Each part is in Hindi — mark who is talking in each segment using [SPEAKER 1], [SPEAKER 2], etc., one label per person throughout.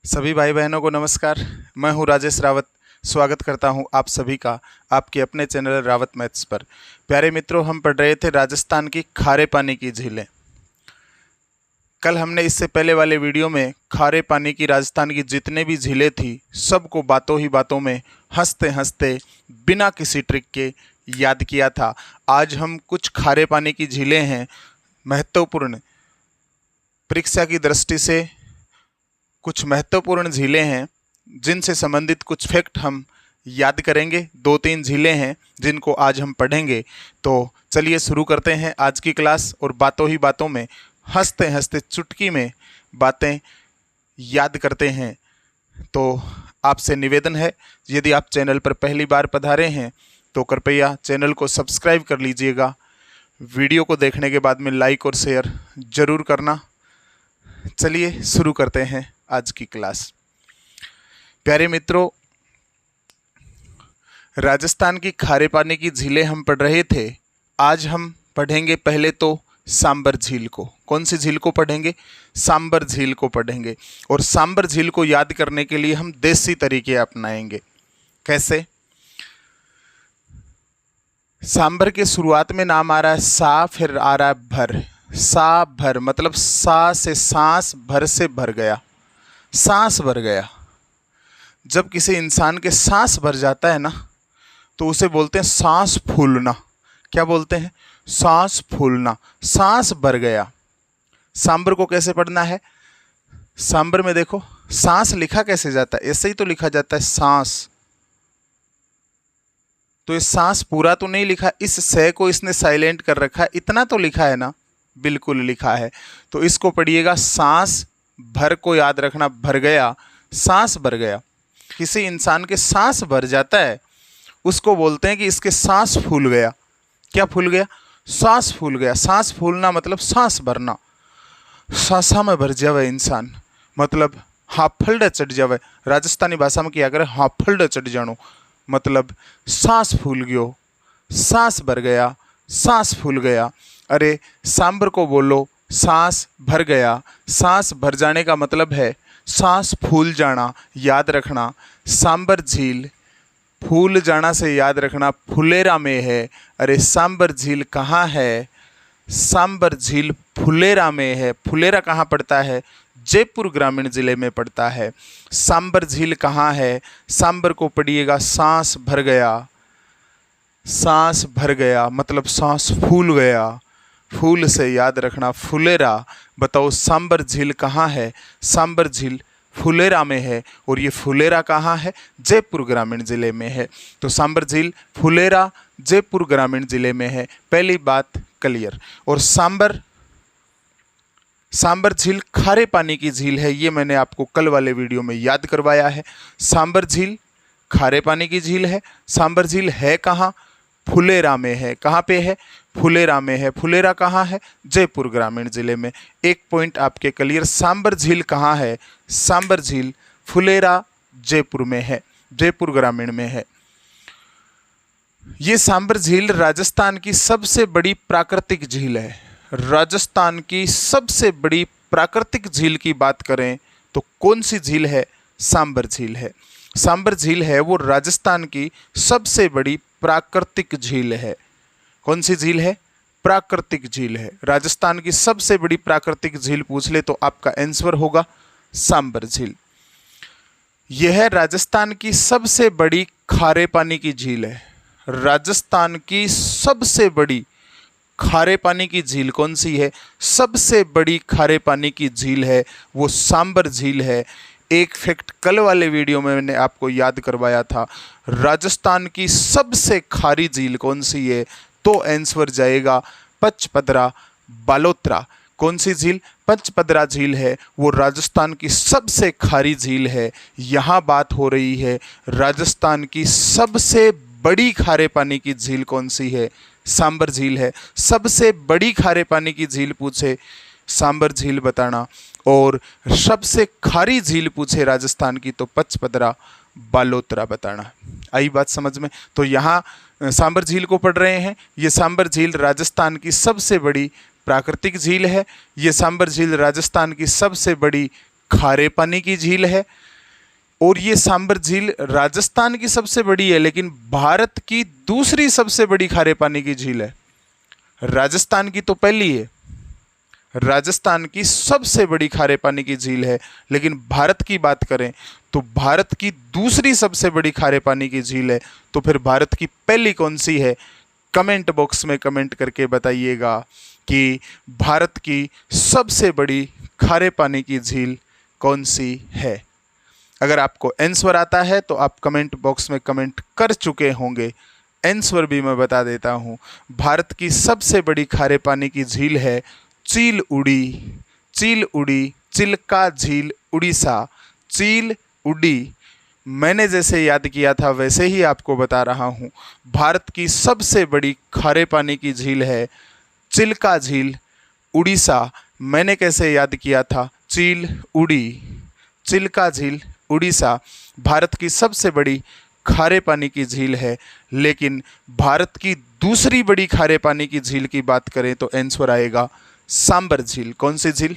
[SPEAKER 1] सभी भाई बहनों को नमस्कार। मैं हूं राजेश रावत। स्वागत करता हूं आप सभी का आपके अपने चैनल रावत मैथ्स पर। प्यारे मित्रों, हम पढ़ रहे थे राजस्थान की खारे पानी की झीलें। कल हमने इससे पहले वाले वीडियो में खारे पानी की राजस्थान की जितने भी झीलें थी सबको बातों ही बातों में हंसते हंसते बिना किसी ट्रिक के याद किया था। आज हम कुछ खारे पानी की झीलें हैं, महत्वपूर्ण परीक्षा की दृष्टि से कुछ महत्वपूर्ण झीलें हैं जिनसे संबंधित कुछ फैक्ट हम याद करेंगे। 2-3 झीलें हैं जिनको आज हम पढ़ेंगे। तो चलिए शुरू करते हैं आज की क्लास और बातों ही बातों में हंसते हंसते चुटकी में बातें याद करते हैं। तो आपसे निवेदन है, यदि आप चैनल पर पहली बार पधारे हैं तो कृपया चैनल को सब्सक्राइब कर लीजिएगा। वीडियो को देखने के बाद में लाइक और शेयर ज़रूर करना। चलिए शुरू करते हैं आज की क्लास। प्यारे मित्रों, राजस्थान की खारे पानी की झीलें हम पढ़ रहे थे। आज हम पढ़ेंगे पहले तो सांबर झील को। कौन सी झील को पढ़ेंगे? सांबर झील को पढ़ेंगे। और सांबर झील को याद करने के लिए हम देसी तरीके अपनाएंगे। कैसे? सांबर के शुरुआत में नाम आ रहा है सा, फिर आ रहा है भर। सा भर मतलब सा से सांस, भर से भर गया, सांस भर गया। जब किसी इंसान के सांस भर जाता है ना तो उसे बोलते हैं सांस फूलना। क्या बोलते हैं? सांस फूलना, सांस भर गया। सांबर को कैसे पढ़ना है? सांबर में देखो सांस लिखा कैसे जाता है? ऐसे ही तो लिखा जाता है सांस। तो ये सांस पूरा तो नहीं लिखा, इस से को इसने साइलेंट कर रखा है, इतना तो लिखा है ना? बिल्कुल लिखा है। तो इसको पढ़िएगा सांस भर को याद रखना, भर गया, सांस भर गया। किसी इंसान के सांस भर जाता है उसको बोलते हैं कि इसके सांस फूल गया। क्या फूल गया? सांस फूल गया। सांस फूलना मतलब सांस भरना। सांसा में भर जावे इंसान मतलब हाफल्ड चढ़ जावे। राजस्थानी भाषा में क्या करे? हाफल्ड चढ़ जानो मतलब सांस फूल गयो, सांस भर गया, सांस फूल गया। अरे सांबर को बोलो सांस भर गया। सांस भर जाने का मतलब है सांस फूल जाना, याद रखना। सांबर झील फूल जाना से याद रखना फुलेरा में है। अरे सांबर झील कहाँ है? सांबर झील फुलेरा में है। फुलेरा कहाँ पड़ता है? जयपुर ग्रामीण जिले में पड़ता है। सांबर झील कहाँ है? सांबर को पढ़िएगा सांस भर गया। सांस भर गया मतलब सांस फूल गया। फूल से याद रखना फुलेरा। बताओ सांबर झील कहाँ है? सांबर झील फुलेरा में है। और ये फुलेरा कहाँ है? जयपुर ग्रामीण जिले में है। तो सांबर झील फुलेरा जयपुर ग्रामीण जिले में है। पहली बात क्लियर। और सांबर झील खारे पानी की झील है, ये मैंने आपको कल वाले वीडियो में याद करवाया है। सांबर झील खारे पानी की झील है। सांबर झील है कहाँ? फुलेरा में है। कहाँ पे है? फुलेरा में है। फुलेरा कहाँ है? जयपुर ग्रामीण जिले में। एक पॉइंट आपके क्लियर। सांबर झील कहाँ है? सांबर झील फुलेरा जयपुर में है, जयपुर ग्रामीण में है। ये सांबर झील राजस्थान की सबसे बड़ी प्राकृतिक झील है। राजस्थान की सबसे बड़ी प्राकृतिक झील की बात करें तो कौन सी झील है? सांबर झील है। सांबर झील है वो राजस्थान की सबसे बड़ी प्राकृतिक झील है। कौन सी झील है? प्राकृतिक झील है। राजस्थान की सबसे बड़ी प्राकृतिक झील पूछ ले तो आपका आंसर होगा सांबर झील। यह राजस्थान की सबसे बड़ी खारे पानी की झील है। राजस्थान की सबसे बड़ी खारे पानी की झील कौन सी है? सबसे बड़ी खारे पानी की झील है वो सांबर झील है। एक फैक्ट कल वाले वीडियो में मैंने आपको याद करवाया था, राजस्थान की सबसे खारी झील कौन सी है? तो आंसर जाएगा पचपदरा बालोतरा। कौन सी झील? पचपदरा झील है वो राजस्थान की सबसे खारी झील है। यहाँ बात हो रही है राजस्थान की सबसे बड़ी खारे पानी की झील कौन सी है? सांबर झील है। सबसे बड़ी खारे पानी की झील पूछे सांबर झील बताना, और सबसे खारी झील पूछे राजस्थान की तो पचपदरा बालोतरा बताना। आई बात समझ में? तो यहाँ सांबर झील को पढ़ रहे हैं। ये सांबर झील राजस्थान की सबसे बड़ी प्राकृतिक झील है। ये सांबर झील राजस्थान की सबसे बड़ी खारे पानी की झील है। और ये सांबर झील राजस्थान की सबसे बड़ी है, लेकिन भारत की दूसरी सबसे बड़ी खारे पानी की झील है। राजस्थान की तो पहली है, राजस्थान की सबसे बड़ी खारे पानी की झील है, लेकिन भारत की बात करें तो भारत की दूसरी सबसे बड़ी खारे पानी की झील है। तो फिर भारत की पहली कौन सी है? कमेंट बॉक्स में कमेंट करके बताइएगा कि भारत की सबसे बड़ी खारे पानी की झील कौन सी है। अगर आपको आंसर आता है तो आप कमेंट बॉक्स में कमेंट कर चुके होंगे। आंसर भी मैं बता देता हूँ। भारत की सबसे बड़ी खारे पानी की झील है चील उड़ी, चील उड़ी, चिल्का झील उड़ीसा, चील उड़ी। मैंने जैसे याद किया था वैसे ही आपको बता रहा हूँ। भारत की सबसे बड़ी खारे पानी की झील है चिल्का झील उड़ीसा। मैंने कैसे याद किया था? चील उड़ी, चिल्का झील उड़ीसा भारत की सबसे बड़ी खारे पानी की झील है। लेकिन भारत की दूसरी बड़ी खारे पानी की झील की बात करें तो आंसर आएगा सांबर झील। कौन सी झील?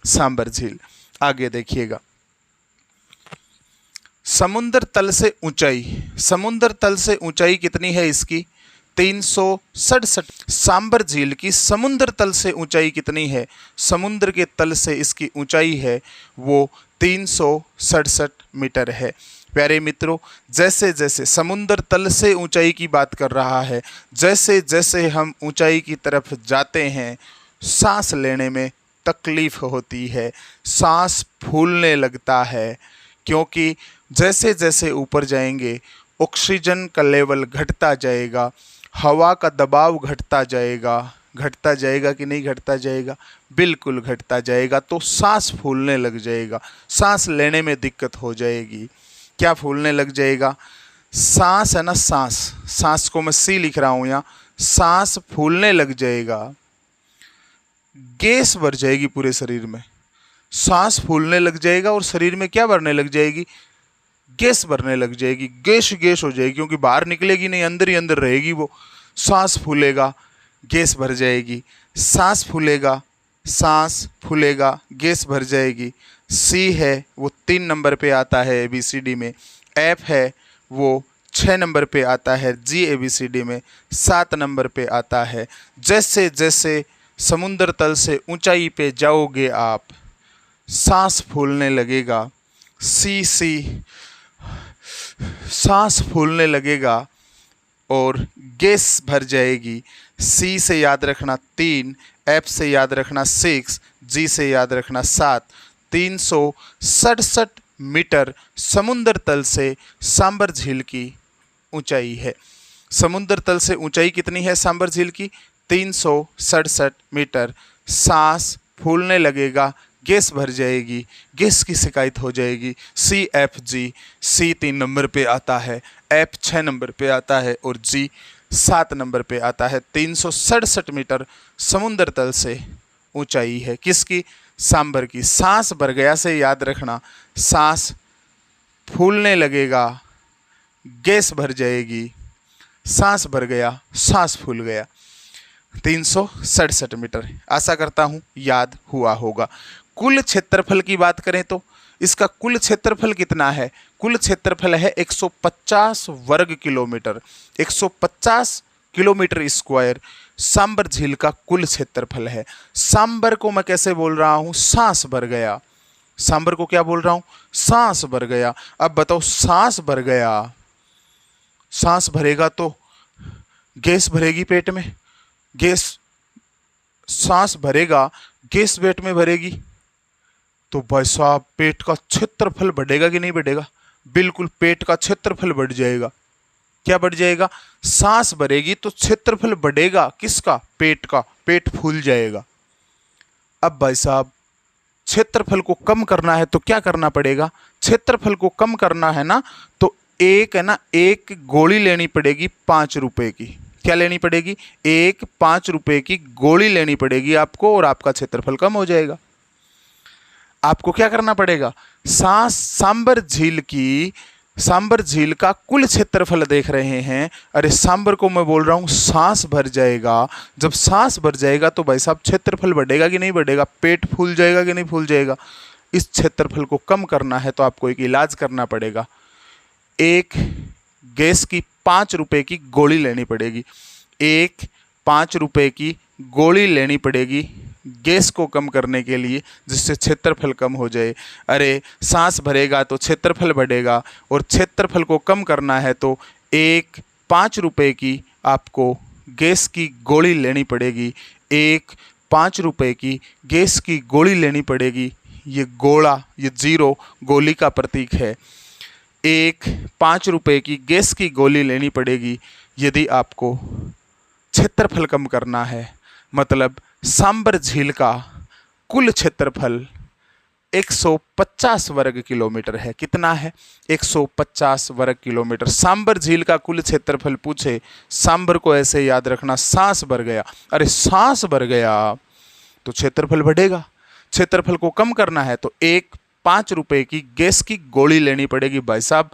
[SPEAKER 1] सांबर झील। आगे देखिएगा, समुद्र तल से ऊंचाई, समुद्र तल से ऊंचाई कितनी है इसकी? 367। सांबर झील की समुद्र तल से ऊंचाई कितनी है? समुद्र के तल से इसकी ऊंचाई है वो 367 मीटर है। प्यारे मित्रों, जैसे जैसे समुद्र तल से ऊंचाई की बात कर रहा है, जैसे जैसे हम ऊंचाई की तरफ जाते हैं सांस लेने में तकलीफ होती है, सांस फूलने लगता है, क्योंकि जैसे जैसे ऊपर जाएंगे ऑक्सीजन का लेवल घटता जाएगा, हवा का दबाव घटता जाएगा। घटता जाएगा कि नहीं घटता जाएगा? बिल्कुल घटता जाएगा। तो सांस फूलने लग जाएगा, सांस लेने में दिक्कत हो जाएगी। क्या फूलने लग जाएगा? सांस है ना, सांस, सांस को मैं सी लिख रहा हूँ यहाँ, सांस फूलने लग जाएगा। गैस भर जाएगी पूरे शरीर में। सांस फूलने लग जाएगा और शरीर में क्या भरने लग जाएगी? गैस भरने लग जाएगी। गैस गैस हो जाएगी, क्योंकि बाहर निकलेगी नहीं, अंदर ही अंदर रहेगी वो। सांस फूलेगा, गैस भर जाएगी। सांस फूलेगा, सांस फूलेगा, गैस भर जाएगी। सी है वो 3 नंबर पे आता है ABCD में। एफ है वो 6 नंबर पे आता है जी ABCD में। 7 नंबर पे आता है। जैसे जैसे समुद्र तल से ऊंचाई पे जाओगे आप, सांस फूलने लगेगा। सी सांस फूलने लगेगा और गैस भर जाएगी। सी से याद रखना 3, एफ से याद रखना 6, जी से याद रखना 7। 367 मीटर समुद्र तल से सांबर झील की ऊंचाई है। समुद्र तल से ऊंचाई कितनी है सांबर झील की? 367 मीटर। सांस फूलने लगेगा, गैस भर जाएगी, गैस की शिकायत हो जाएगी। CFG, सी 3 नंबर पे आता है, एफ 6 नंबर पे आता है और जी 7 नंबर पे आता है। 367 मीटर समुद्र तल से ऊंचाई है। किसकी? सांबर की। सांस भर गया से याद रखना, सांस फूलने लगेगा, गैस भर जाएगी, सांस भर गया, सांस फूल गया। 367 मीटर। आशा करता हूँ याद हुआ होगा। कुल क्षेत्रफल की बात करें तो इसका कुल क्षेत्रफल कितना है? कुल क्षेत्रफल है 150 वर्ग किलोमीटर। 150 किलोमीटर स्क्वायर सांबर झील का कुल क्षेत्रफल है। सांबर को मैं कैसे बोल रहा हूँ? सांस भर गया। सांबर को क्या बोल रहा हूँ? सांस भर गया। अब बताओ, सांस भर गया, सांस भरेगा तो गैस भरेगी पेट में, गैस, सांस भरेगा, गैस पेट में भरेगी, तो भाई साहब पेट का क्षेत्रफल बढ़ेगा कि नहीं बढ़ेगा? बिल्कुल, पेट का क्षेत्रफल बढ़ जाएगा। क्या बढ़ जाएगा? सांस भरेगी तो क्षेत्रफल बढ़ेगा। किसका? पेट का। पेट फूल जाएगा। अब भाई साहब क्षेत्रफल को कम करना है तो क्या करना पड़ेगा? क्षेत्रफल को कम करना है ना, तो एक गोली लेनी पड़ेगी 5 रुपए की। क्या लेनी पड़ेगी? 5 रुपए की गोली लेनी पड़ेगी आपको और आपका क्षेत्रफल कम हो जाएगा। आपको क्या करना पड़ेगा? सांबर झील का कुल क्षेत्रफल देख रहे हैं। अरे सांबर को मैं बोल रहा हूँ सांस भर जाएगा। जब सांस भर जाएगा तो भाई साहब क्षेत्रफल बढ़ेगा कि नहीं बढ़ेगा? पेट फूल जाएगा कि नहीं फूल जाएगा? इस क्षेत्रफल को कम करना है तो आपको एक इलाज करना पड़ेगा। एक गैस की 5 रुपए की गोली लेनी पड़ेगी। एक 5 रुपए की गोली लेनी पड़ेगी गैस को कम करने के लिए, जिससे क्षेत्रफल कम हो जाए। अरे सांस भरेगा तो क्षेत्रफल बढ़ेगा, और क्षेत्रफल को कम करना है तो एक 5 रुपए की आपको गैस की गोली लेनी पड़ेगी। एक 5 रुपए की गैस की गोली लेनी पड़ेगी। ये गोला, ये जीरो गोली का प्रतीक है। एक 5 रुपए की गैस की गोली लेनी पड़ेगी यदि आपको क्षेत्रफल कम करना है। मतलब सांबर झील का कुल क्षेत्रफल 150 वर्ग किलोमीटर है। कितना है? 150 वर्ग किलोमीटर। सांबर झील का कुल क्षेत्रफल पूछे, सांबर को ऐसे याद रखना, सांस भर गया। अरे सांस भर गया तो क्षेत्रफल बढ़ेगा। क्षेत्रफल को कम करना है तो एक 5 रुपए की गैस की गोली लेनी पड़ेगी। भाई साहब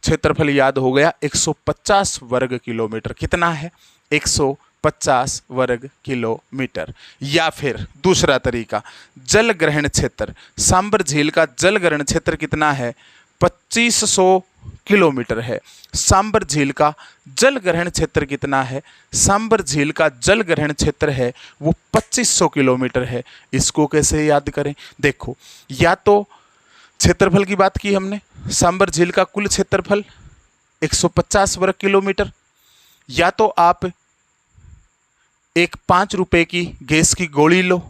[SPEAKER 1] क्षेत्रफल याद हो गया, 150 वर्ग किलोमीटर। कितना है? 150 वर्ग किलोमीटर। या फिर दूसरा तरीका, जल ग्रहण क्षेत्र। सांबर झील का जल ग्रहण क्षेत्र कितना है? 2500 किलोमीटर है। सांबर झील का जल ग्रहण क्षेत्र कितना है? सांबर झील का जल ग्रहण क्षेत्र है वो 2500 किलोमीटर है। इसको कैसे याद करें? देखो, या तो क्षेत्रफल की बात की हमने, सांबर झील का कुल क्षेत्रफल 150 वर्ग किलोमीटर, या तो आप एक 5 रुपए की गैस की गोली लो।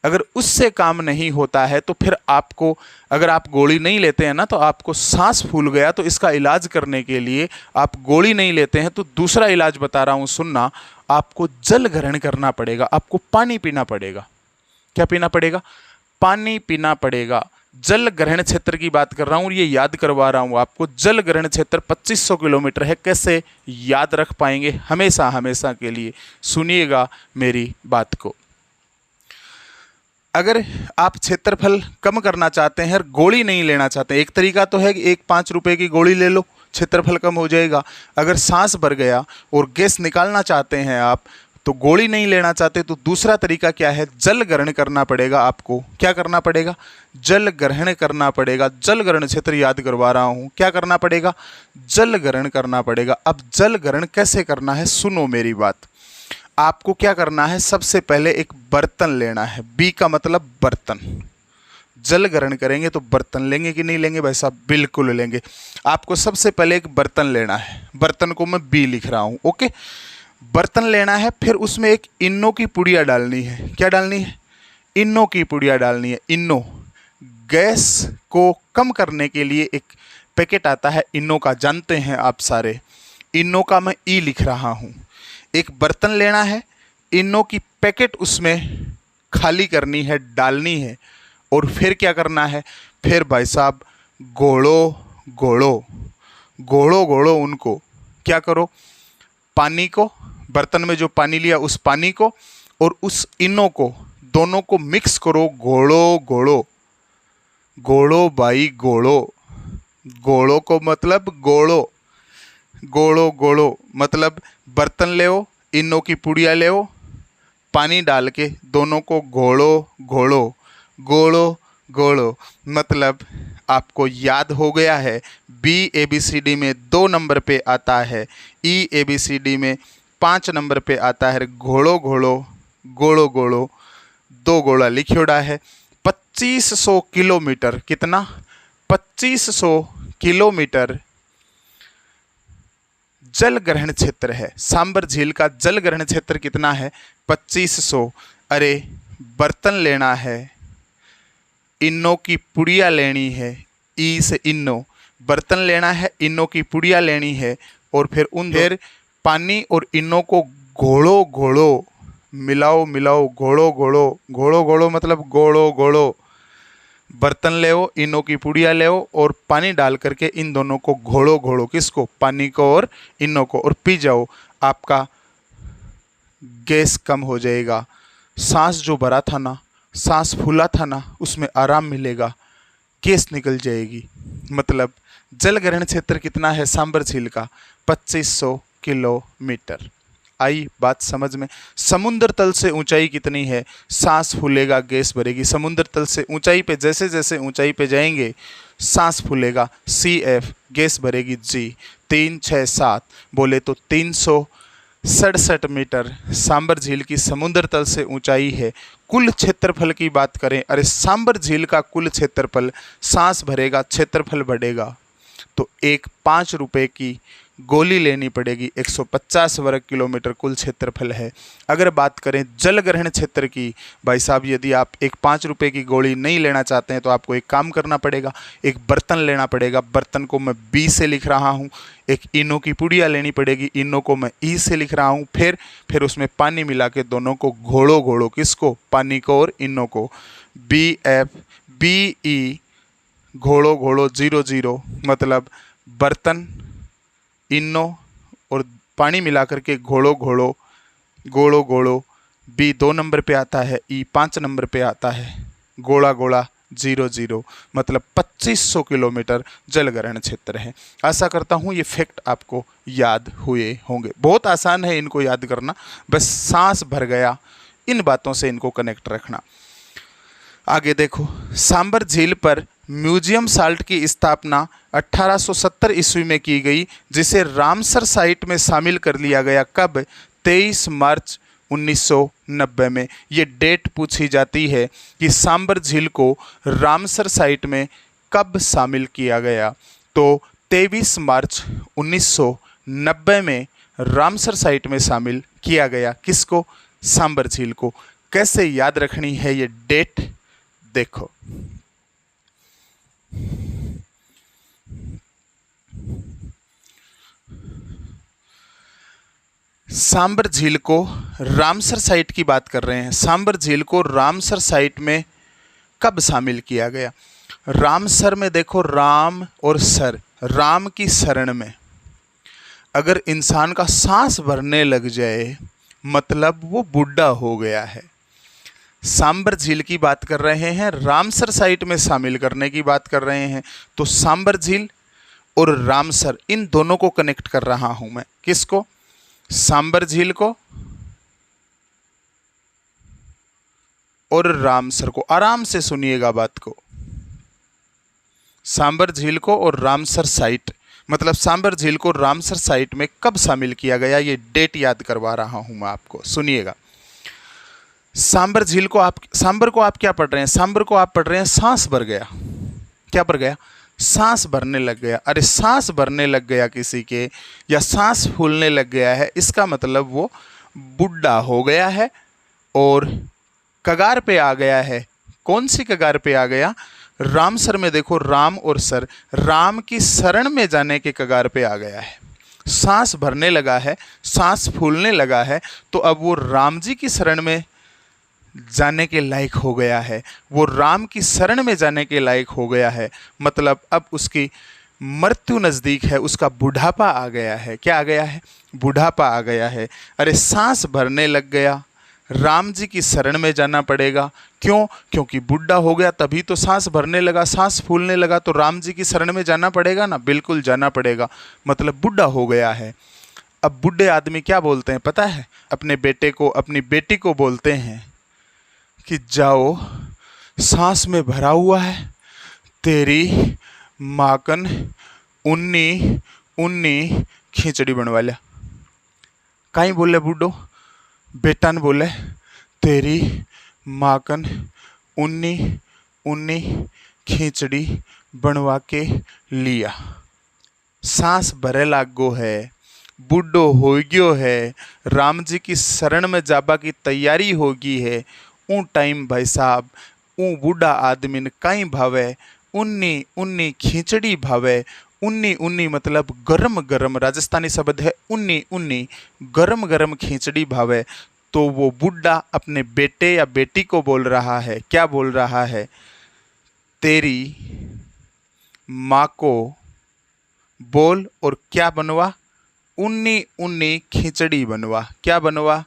[SPEAKER 1] अगर उससे काम नहीं होता है तो फिर आपको, अगर आप गोली नहीं लेते हैं ना, तो आपको सांस फूल गया तो इसका इलाज करने के लिए आप गोली नहीं लेते हैं तो दूसरा इलाज बता रहा हूँ, सुनना। आपको जल ग्रहण करना पड़ेगा, आपको पानी पीना पड़ेगा। क्या पीना पड़ेगा? पानी पीना पड़ेगा। जल ग्रहण क्षेत्र की बात कर रहा हूँ, ये याद करवा रहा हूँ आपको। जल ग्रहण क्षेत्र 2500 किलोमीटर है। कैसे याद रख पाएंगे? हमेशा हमेशा के लिए सुनिएगा मेरी बात को। अगर आप क्षेत्रफल कम करना चाहते हैं और गोली नहीं लेना चाहते, एक तरीका तो है कि एक 5 रुपए की गोली ले लो, क्षेत्रफल कम हो जाएगा। अगर सांस भर गया और गैस निकालना चाहते हैं आप, तो गोली नहीं लेना चाहते, तो दूसरा तरीका क्या है? जल ग्रहण करना पड़ेगा आपको। क्या करना पड़ेगा? जल ग्रहण करना पड़ेगा। जल ग्रहण क्षेत्र याद करवा रहा हूँ। क्या करना पड़ेगा? जल ग्रहण करना पड़ेगा। अब जल ग्रहण कैसे करना है, सुनो मेरी बात। आपको क्या करना है? सबसे पहले एक बर्तन लेना है। बी का मतलब बर्तन। जल ग्रहण करेंगे तो बर्तन लेंगे कि नहीं लेंगे भाई साहब? बिल्कुल लेंगे। आपको सबसे पहले एक बर्तन लेना है। बर्तन को मैं बी लिख रहा हूँ, ओके। बर्तन लेना है, फिर उसमें एक इन्नो की पुड़िया डालनी है। क्या डालनी है? इन्नो की पुड़िया डालनी है। इन्नो गैस को कम करने के लिए एक पैकेट आता है इन्नो का, जानते हैं आप सारे। इन्नो का मैं ई लिख रहा हूँ। एक बर्तन लेना है, इन्नो की पैकेट उसमें खाली करनी है, डालनी है, और फिर क्या करना है? फिर भाई साहब घोड़ो घोड़ो घोड़ो घोड़ो उनको। क्या करो? पानी को, बर्तन में जो पानी लिया उस पानी को और उस इनो को, दोनों को मिक्स करो। घोड़ो घोड़ो घोड़ो भाई घोड़ो। घोड़ो को मतलब गोड़ो, गोड़ो गोड़ो मतलब बर्तन ले, इनो की पुड़िया ले, पानी डाल के दोनों को घोड़ो घोड़ो गोड़ो गोड़ो। मतलब आपको याद हो गया है। बी ABCD में 2 नंबर पे आता है, ई ABCD में 5 नंबर पे आता है। घोड़ो घोड़ो गोड़ो गोड़ो, 2 गोड़ा लिखियोड़ा है। 2500 किलोमीटर। कितना? 2500 किलोमीटर जल ग्रहण क्षेत्र है। सांबर झील का जल ग्रहण क्षेत्र कितना है? 2500। अरे बर्तन लेना है, इन्नो की पुड़िया लेनी है, ई से इन्नो। बर्तन लेना है, इन्नो की पुड़िया लेनी है, और फिर फिर पानी और इन्नो को घोड़ो घोड़ो, मिलाओ मिलाओ, घोड़ो घोड़ो घोड़ो घोड़ो मतलब घोड़ो घोड़ो। बर्तन ले, इनो की पुड़िया ले और पानी डाल करके इन दोनों को घोड़ो घोड़ो। किसको? पानी को और इनो को, और पी जाओ। आपका गैस कम हो जाएगा। सांस जो भरा था ना, सांस फूला था ना, उसमें आराम मिलेगा, गैस निकल जाएगी। मतलब जल ग्रहण क्षेत्र कितना है सांबर झील का? 2500 किलोमीटर। आई बात समझ में। समुद्र तल से ऊंचाई कितनी है, सांस फूलेगा गैस भरेगी। समुद्र तल से ऊंचाई पे जैसे जैसे ऊंचाई पे जाएंगे सांस फूलेगा, CF गैस भरेगी G। 3 6 7 बोले तो 367 मीटर सांबर झील की समुद्र तल से ऊंचाई है। कुल क्षेत्रफल की बात करें, अरे सांबर झील का कुल क्षेत्रफल, सांस भरेगा क्षेत्रफल बढ़ेगा, तो एक 5 रुपए की गोली लेनी पड़ेगी। 150 वर्ग किलोमीटर कुल क्षेत्रफल है। अगर बात करें जल ग्रहण क्षेत्र की, भाई साहब यदि आप एक 5 रुपए की गोली नहीं लेना चाहते हैं तो आपको एक काम करना पड़ेगा, एक बर्तन लेना पड़ेगा। बर्तन को मैं B से लिख रहा हूँ। एक इनो की पुड़िया लेनी पड़ेगी, इनो को मैं E से लिख रहा हूँ। फिर उसमें पानी मिला के दोनों को घोड़ो घोड़ो, किसको, पानी को और इनो को। BFBE घोड़ो घोड़ो 0 0 मतलब बर्तन, इनो और पानी मिला करके घोड़ो घोड़ो, गोड़ो घोड़ो। B 2 नंबर पे आता है, E 5 नंबर पे आता है। गोड़ा गोड़ा 0 0 मतलब 2500 किलोमीटर जलग्रहण क्षेत्र है। आशा करता हूँ ये फैक्ट आपको याद हुए होंगे। बहुत आसान है इनको याद करना, बस सांस भर गया, इन बातों से इनको कनेक्ट रखना। आगे देखो, सांबर झील पर म्यूजियम साल्ट की स्थापना 1870 ईस्वी में की गई, जिसे रामसर साइट में शामिल कर लिया गया। कब? 23 मार्च 1990 में। ये डेट पूछी जाती है कि सांबर झील को रामसर साइट में कब शामिल किया गया। तो 23 मार्च 1990 में रामसर साइट में शामिल किया गया। किसको? सांबर झील को। कैसे याद रखनी है ये डेट, देखो। सांबर झील को रामसर साइट की बात कर रहे हैं। सांबर झील को रामसर साइट में कब शामिल किया गया? रामसर में देखो, राम और सर, राम की शरण में अगर इंसान का सांस भरने लग जाए मतलब वो बुढ़ा हो गया है। सांबर झील की बात कर रहे हैं, रामसर साइट में शामिल करने की बात कर रहे हैं। तो सांबर झील और रामसर, इन दोनों को कनेक्ट कर रहा हूं मैं। किसको? सांबर झील को और रामसर को। आराम से सुनिएगा बात को। सांबर झील को और रामसर साइट, मतलब सांबर झील को रामसर साइट में कब शामिल किया गया, ये डेट याद करवा रहा हूं मैं आपको, सुनिएगा। सांबर झील को सांबर को आप क्या पढ़ रहे हैं? सांबर को आप पढ़ रहे हैं सांस भर गया। क्या भर गया? सांस भरने लग गया। अरे सांस भरने लग गया किसी के, या सांस फूलने लग गया है, इसका मतलब वो बुढ़ा हो गया है और कगार पे आ गया है। कौन सी कगार पे आ गया? रामसर में देखो, राम और सर, राम की शरण में जाने के कगार पे आ गया है। सांस भरने लगा है, सांस फूलने लगा है, तो अब वो राम जी की शरण में जाने के लायक हो गया है। वो राम की शरण में जाने के लायक हो गया है, मतलब अब उसकी मृत्यु नज़दीक है, उसका बुढ़ापा आ गया है। क्या आ गया है? बुढ़ापा आ गया है। अरे सांस भरने लग गया, राम जी की शरण में जाना पड़ेगा। क्यों? क्योंकि बुढ़ा हो गया, तभी तो सांस भरने लगा, सांस फूलने लगा, तो राम जी की शरण में जाना पड़ेगा ना। बिल्कुल जाना पड़ेगा, मतलब बुढ़ा हो गया है। अब बुढ़े आदमी क्या बोलते हैं पता है? अपने बेटे को, अपनी बेटी को बोलते हैं कि जाओ, सांस में भरा हुआ है, तेरी माकन उन्नी उन्नी खिचड़ी बनवा लिया। कहीं बोले बूढ़ो, बेटा ने बोले तेरी माकन उन्नी उन्नी खिचड़ी बनवा के लिया। सांस भरे लागो है, बूढ़ो हो गयो है, राम जी की शरण में जाबा की तैयारी होगी है। ऊ टाइम भाई साहब, ऊ बूढ़ा आदमी ने कहीं भावे उन्नी उन्नी खिचड़ी भावे। उन्नी उन्नी मतलब गरम गरम, राजस्थानी शब्द है उन्नी उन्नी, गरम गरम खिचड़ी भावे। तो वो बूढ़ा अपने बेटे या बेटी को बोल रहा है, क्या बोल रहा है? तेरी माँ को बोल और क्या बनवा? उन्नी उन्नी खिचड़ी बनवा। क्या बनवा?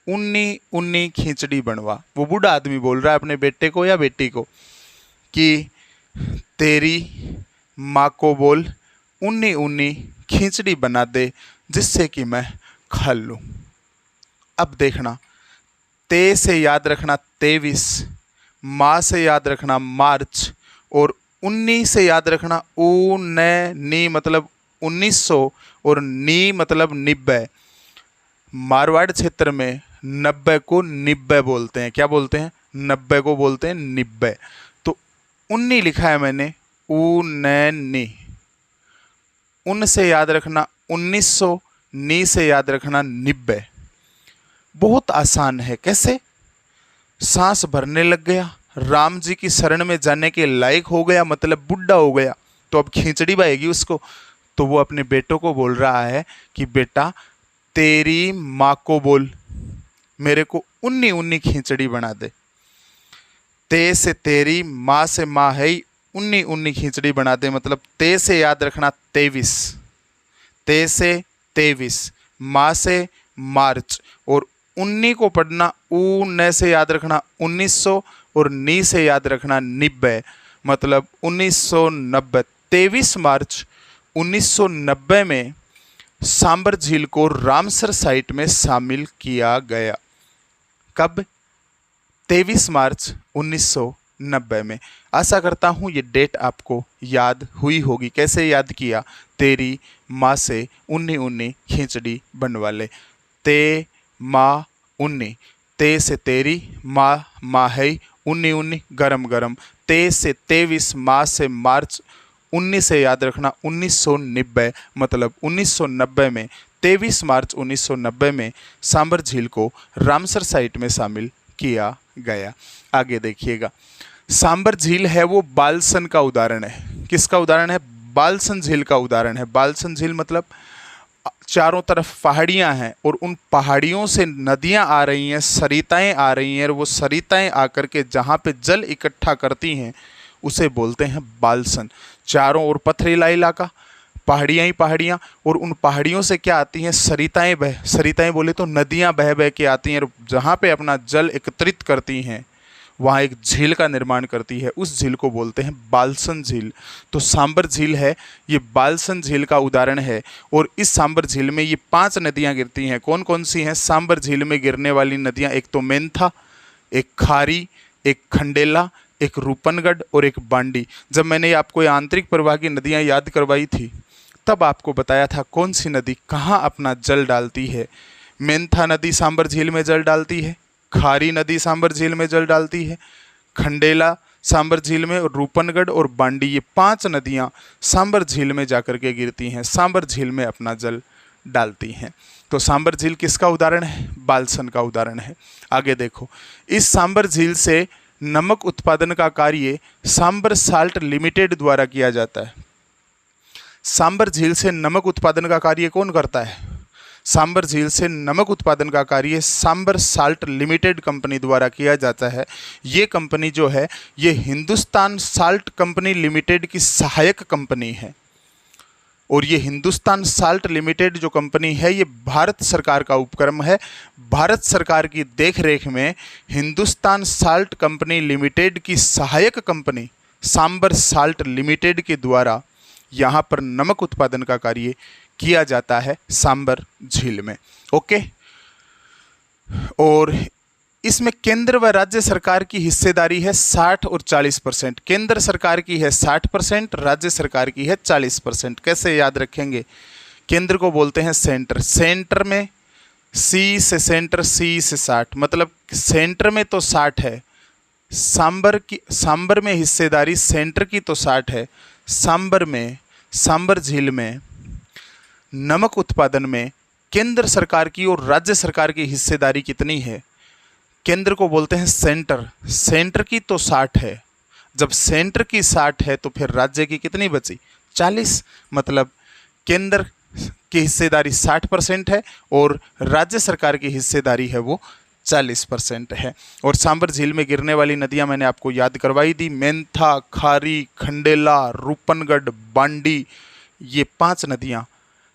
[SPEAKER 1] उन्नी उन्नी खिचड़ी बनवा। वो बूढ़ा आदमी बोल रहा है अपने बेटे को या बेटी को कि तेरी माँ को बोल उन्नी उन्नी खिचड़ी बना दे, जिससे कि मैं खा लूँ। अब देखना, ते से याद रखना 23, माँ से याद रखना मार्च, और 19 से याद रखना नी मतलब 1900 और नी मतलब 90। मारवाड़ क्षेत्र में 90 को 90 बोलते हैं। क्या बोलते हैं? 90 को बोलते हैं 90। तो 19 लिखा है मैंने, नी। उन से याद रखना 1900, नी से याद रखना 90। बहुत आसान है। कैसे? सांस भरने लग गया, राम जी की शरण में जाने के लायक हो गया, मतलब बुढ़ा हो गया, तो अब खींचड़ी बहेगी उसको। तो वो अपने बेटों को बोल रहा है कि बेटा तेरी माँ को बोल, मेरे को 19 खींचड़ी बना दे। ते से तेरी, माँ से माँ है, 19 खींचड़ी बना दे, मतलब ते से याद रखना 23, ते से 23, माँ से मार्च, और 19 को पढ़ना न से याद रखना 1900 और नी से याद रखना 90, मतलब 1990। 23 मार्च 1990 में सांबर झील को रामसर साइट में शामिल किया गया। कब? 23 मार्च 1990 में। आशा करता हूँ ये डेट आपको याद हुई होगी। कैसे याद किया? तेरी माँ से 19 खींचड़ी बनवा ले। ते माँ 19, ते से तेरी, माँ माँ है, 19 गरम गरम, ते से 23, माँ से मार्च, 19 से याद रखना 1990, मतलब 1990 में 23 मार्च 1990 में सांबर झील को रामसर साइट में शामिल किया गया। आगे देखिएगा, सांबर झील है वो बालसन का उदाहरण है। किसका उदाहरण है? बालसन झील का उदाहरण है। बालसन झील मतलब चारों तरफ पहाड़ियां हैं और उन पहाड़ियों से नदियां आ रही हैं, सरिताएं आ रही हैं, और वो सरिताएं आकर के जहाँ पे जल इकट्ठा करती हैं उसे बोलते हैं बालसन। चारों ओर पथरीला इलाका, पहाड़ियाँ ही पहाड़ियाँ, और उन पहाड़ियों से क्या आती हैं? सरिताएं सरिताएं बोले तो नदियाँ बह बह के आती हैं, और जहाँ पे अपना जल एकत्रित करती हैं वहाँ एक झील का निर्माण करती है। उस झील को बोलते हैं बालसन झील। तो सांबर झील है, ये बालसन झील का उदाहरण है। और इस सांबर झील में ये 5 नदियाँ गिरती हैं। कौन कौन सी हैं सांबर झील में गिरने वाली नदियाँ? एक तो मेंथा, एक खारी, एक खंडेला, एक रूपनगढ़ और एक बांडी। जब मैंने आपको आंतरिक प्रवाह की नदियाँ याद करवाई थी तब आपको बताया था कौन सी नदी कहाँ अपना जल डालती है। मेंथा नदी सांबर झील में जल डालती है, खारी नदी सांबर झील में जल डालती है, खंडेला सांबर झील में, और रूपनगढ़ और बांडी, ये 5 नदियाँ सांबर झील में जाकर के गिरती हैं, सांबर झील में अपना जल डालती हैं। तो सांबर झील किसका उदाहरण है? बालसन का उदाहरण है। आगे देखो, इस सांबर झील से नमक उत्पादन का कार्य सांबर साल्ट लिमिटेड द्वारा किया जाता है। सांबर झील से नमक उत्पादन का कार्य कौन करता है? सांबर झील से नमक उत्पादन का कार्य सांबर साल्ट लिमिटेड कंपनी द्वारा किया जाता है। ये कंपनी जो है ये हिंदुस्तान साल्ट कंपनी लिमिटेड की सहायक कंपनी है, और ये हिंदुस्तान साल्ट लिमिटेड जो कंपनी है ये भारत सरकार का उपक्रम है। भारत सरकार की देखरेख में हिंदुस्तान साल्ट कंपनी लिमिटेड की सहायक कंपनी सांबर साल्ट लिमिटेड के द्वारा यहाँ पर नमक उत्पादन का कार्य किया जाता है सांबर झील में। ओके, और इसमें केंद्र व राज्य सरकार की हिस्सेदारी है 60 और 40%। केंद्र सरकार की है 60%, राज्य सरकार की है 40%। कैसे याद रखेंगे? केंद्र को बोलते हैं सेंटर। सेंटर में सी से सेंटर, सी से 60, मतलब सेंटर में तो 60 है, सांबर में हिस्सेदारी सेंटर की तो 60 है। सांबर झील में नमक उत्पादन में केंद्र सरकार की और राज्य सरकार की हिस्सेदारी कितनी है? केंद्र को बोलते हैं सेंटर। सेंटर की तो 60 है, जब सेंटर की 60 है तो फिर राज्य की कितनी बची? 40। मतलब केंद्र की हिस्सेदारी 60% है और राज्य सरकार की हिस्सेदारी है वो 40% है। और सांबर झील में गिरने वाली नदियां मैंने आपको याद करवाई दी। मेंथा, खारी, खंडेला, रूपनगढ़, बांडी, ये 5 नदियां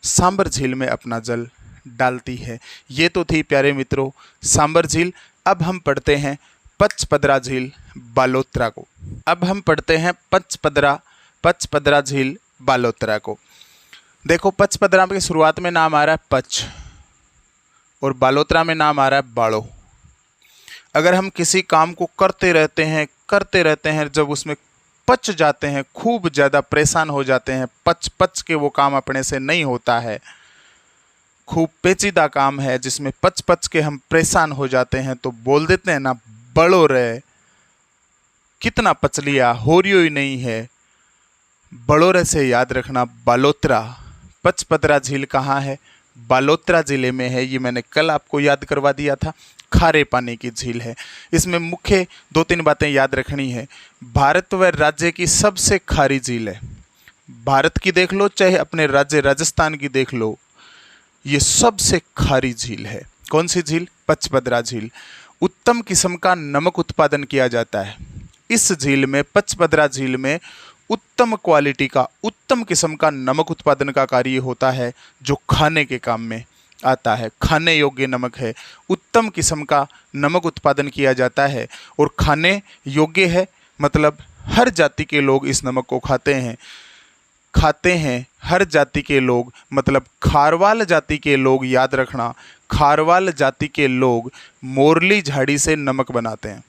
[SPEAKER 1] सांबर झील में अपना जल डालती है। ये तो थी प्यारे मित्रों सांबर झील। अब हम पढ़ते हैं पचपदरा झील बालोतरा को। अब हम पढ़ते हैं पचपदरा झील बालोतरा को। देखो, पचपदरा के शुरुआत में नाम आ रहा है पच, और बालोतरा में नाम आ रहा है बाड़ो। अगर हम किसी काम को करते रहते हैं, जब उसमें पच जाते हैं, खूब ज़्यादा परेशान हो जाते हैं, पच के वो काम अपने से नहीं होता है, खूब पेचीदा काम है जिसमें पच के हम परेशान हो जाते हैं, तो बोल देते हैं ना, बड़ो रे, कितना पच लिया, हो रियो ही नहीं है। बड़ोरे से याद रखना बालोतरा। पचपदरा झील कहाँ है? बालोतरा जिले में है। ये मैंने कल आपको याद करवा दिया था। खारे पानी की झील है। इसमें मुख्य 2-3 बातें याद रखनी है। भारत व राज्य की सबसे खारी झील है। भारत की देख लो चाहे अपने राज्य राजस्थान की देख लो, ये सबसे खारी झील है। कौन सी झील? पचपदरा झील। उत्तम किस्म का नमक उत्पादन किया जाता है इस झील में। पचपदरा झील में उत्तम क्वालिटी का, उत्तम किस्म का नमक उत्पादन का कार्य होता है, जो खाने के काम में आता है। खाने योग्य नमक है। उत्तम किस्म का नमक उत्पादन किया जाता है और खाने योग्य है, मतलब हर जाति के लोग इस नमक को खाते हैं। हर जाति के लोग, मतलब खारवाल जाति के लोग, याद रखना, खारवाल जाति के लोग मोरली झाड़ी से नमक बनाते हैं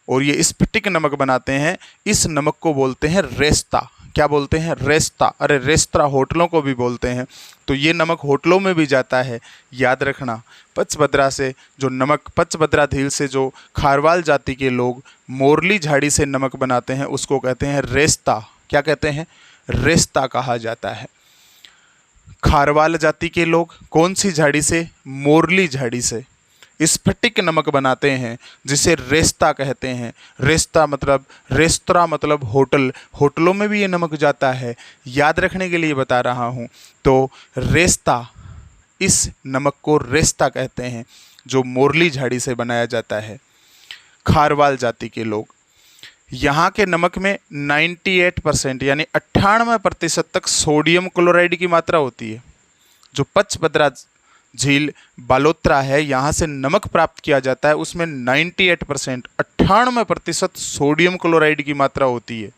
[SPEAKER 1] और ये स्फटिक नमक बनाते हैं। इस नमक को बोलते हैं रेस्ता। क्या बोलते हैं? रेस्ता। अरे रेस्तरा होटलों को भी बोलते हैं। तो ये नमक होटलों में भी जाता है, याद रखना। पचपदरा से जो नमक, पचपदरा झील से जो खारवाल जाति के लोग मोरली झाड़ी से नमक बनाते हैं, उसको कहते हैं रेस्ता। क्या कहते हैं? रेस्ता कहा जाता है। खारवाल जाति के लोग कौन सी झाड़ी से? मोरली झाड़ी से स्फटिक नमक बनाते हैं, जिसे रेस्ता कहते हैं। रेस्ता मतलब, रेस्तरा मतलब होटल। होटलों में भी ये नमक जाता है, याद रखने के लिए बता रहा हूँ। तो रेस्ता, इस नमक को रेस्ता कहते हैं, जो मोरली झाड़ी से बनाया जाता है। खारवाल जाति के लोग, यहाँ के नमक में 98% यानी 98% तक सोडियम क्लोराइड की मात्रा होती है। जो पचपदरा झील बालोतरा है, यहाँ से नमक प्राप्त किया जाता है, उसमें 98%, 98% सोडियम क्लोराइड की मात्रा होती है,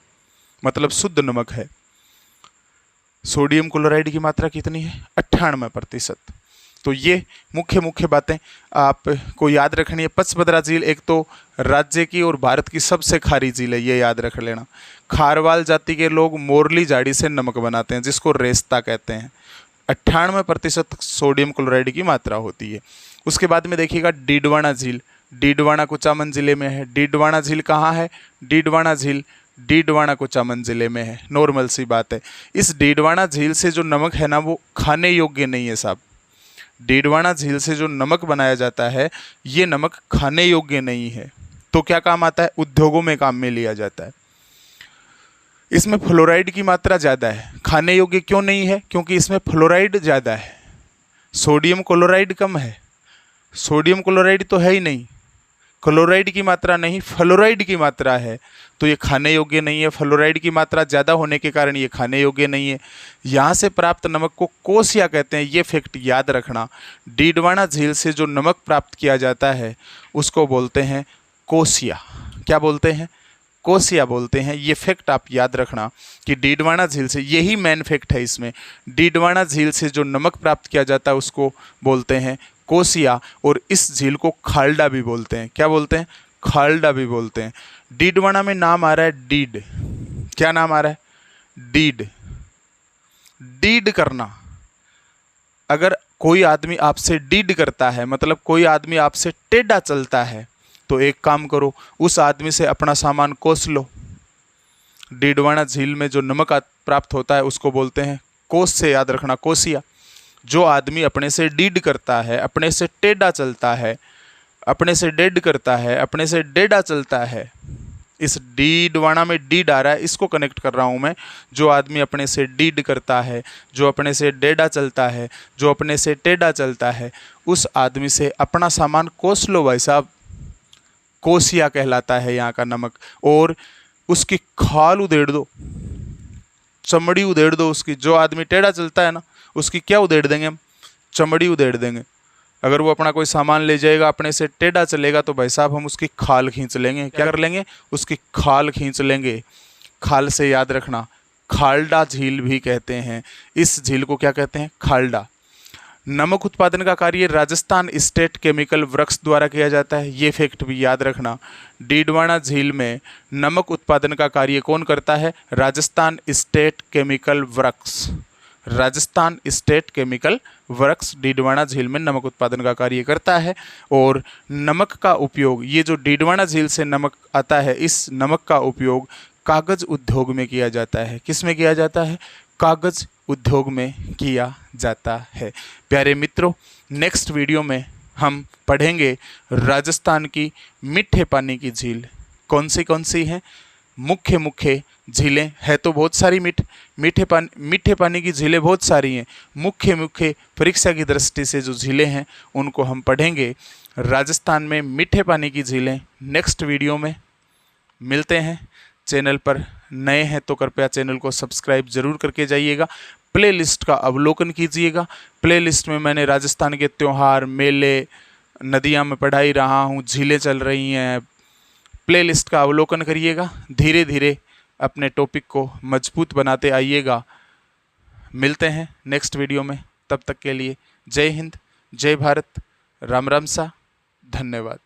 [SPEAKER 1] मतलब शुद्ध नमक है। सोडियम क्लोराइड की मात्रा कितनी है? 98%। तो ये मुख्य बातें आपको याद रखनी है। पचपदरा झील एक तो राज्य की और भारत की सबसे खारी झील है, ये याद रख लेना। खारवाल जाति के लोग मोरली झाड़ी से नमक बनाते हैं, जिसको रेस्ता कहते हैं। 98% सोडियम क्लोराइड की मात्रा होती है। उसके बाद में देखिएगा डीडवाना झील। डीडवाना कुचामन जिले में है। डीडवाना झील कहाँ है? डीडवाना झील डीडवाना कुचामन जिले में है। नॉर्मल सी बात है। इस डीडवाना झील से जो नमक है ना, वो खाने योग्य नहीं है साहब। डीडवाना झील से जो नमक बनाया जाता है, ये नमक खाने योग्य नहीं है। तो क्या काम आता है? उद्योगों में काम में लिया जाता है। इसमें फ्लोराइड की मात्रा ज़्यादा है। खाने योग्य क्यों नहीं है? क्योंकि इसमें फ्लोराइड ज़्यादा है, सोडियम क्लोराइड कम है। सोडियम क्लोराइड तो है ही नहीं, क्लोराइड की मात्रा नहीं, फ्लोराइड की मात्रा है, तो ये खाने योग्य नहीं है। फ्लोराइड की मात्रा ज़्यादा होने के कारण ये खाने योग्य नहीं है। यहाँ से प्राप्त नमक को कोसिया कहते हैं, ये फैक्ट याद रखना। डीडवाना झील से जो नमक प्राप्त किया जाता है, उसको बोलते हैं कोसिया। क्या बोलते हैं? कोसिया बोलते हैं। ये फैक्ट आप याद रखना कि डीडवाना झील से, यही मेन फैक्ट है इसमें, डीडवाना झील से जो नमक प्राप्त किया जाता है उसको बोलते हैं कोसिया। और इस झील को खाल्डा भी बोलते हैं। क्या बोलते हैं? खाल्डा भी बोलते हैं। डीडवाना में नाम आ रहा है डीड। क्या नाम आ रहा है? डीड। डीड करना। अगर कोई आदमी आपसे डीड करता है, मतलब कोई आदमी आपसे टेढ़ा चलता है, तो एक काम करो, उस आदमी से अपना सामान कोस लो। डीडवाना झील में जो नमक प्राप्त होता है उसको बोलते हैं कोस, से याद रखना कोसिया। जो आदमी अपने से डीड करता है, अपने से टेढ़ा चलता है, अपने से डेड करता है, अपने से डेढ़ा चलता है, इस डीडवाना में डीड आ रहा है, इसको कनेक्ट कर रहा हूँ मैं। जो आदमी अपने से डीड करता है, जो अपने से डेढ़ा चलता है, जो अपने से टेढ़ा चलता है, उस आदमी से अपना सामान कोस लो भाई साहब। कोसिया कहलाता है यहाँ का नमक। और उसकी खाल उधेड़ दो, चमड़ी उधेड़ दो उसकी। जो आदमी टेढ़ा चलता है ना, उसकी क्या उधेड़ देंगे हम? चमड़ी उधेड़ देंगे। अगर वो अपना कोई सामान ले जाएगा, अपने से टेढ़ा चलेगा, तो भाई साहब हम उसकी खाल खींच लेंगे। क्या कर लेंगे? उसकी खाल खींच लेंगे। खाल से याद रखना, खाल्डा झील भी कहते हैं। इस झील को क्या कहते हैं? खाल्डा। नमक उत्पादन का कार्य राजस्थान स्टेट केमिकल वर्क्स द्वारा किया जाता है। ये फैक्ट भी याद रखना। डीडवाना झील में नमक उत्पादन का कार्य कौन करता है? Rajasthan state chemical works. Rajasthan state chemical works Didwana झील में नमक उत्पादन का कार्य करता है। और नमक का उपयोग, ये जो डीडवाना झील से नमक आता है, इस नमक का उपयोग कागज उद्योग में किया जाता है। किस में किया जाता है? कागज उद्योग में किया जाता है। प्यारे मित्रों, नेक्स्ट वीडियो में हम पढ़ेंगे राजस्थान की मीठे पानी की झील कौन सी हैं। मुख्य मुख्य झीलें है तो बहुत सारी मीठे पानी की झीलें बहुत सारी हैं। मुख्य मुख्य परीक्षा की दृष्टि से जो झीलें हैं उनको हम पढ़ेंगे। राजस्थान में मीठे पानी की झीलें नेक्स्ट वीडियो में मिलते हैं। चैनल पर नए हैं तो कृपया चैनल को सब्सक्राइब जरूर करके जाइएगा। प्लेलिस्ट का अवलोकन कीजिएगा। प्लेलिस्ट में मैंने राजस्थान के त्यौहार, मेले, नदियाँ में पढ़ाई रहा हूँ, झीलें चल रही हैं। प्लेलिस्ट का अवलोकन करिएगा। धीरे धीरे अपने टॉपिक को मजबूत बनाते आइएगा। मिलते हैं नेक्स्ट वीडियो में। तब तक के लिए जय हिंद, जय भारत, राम राम सा, धन्यवाद।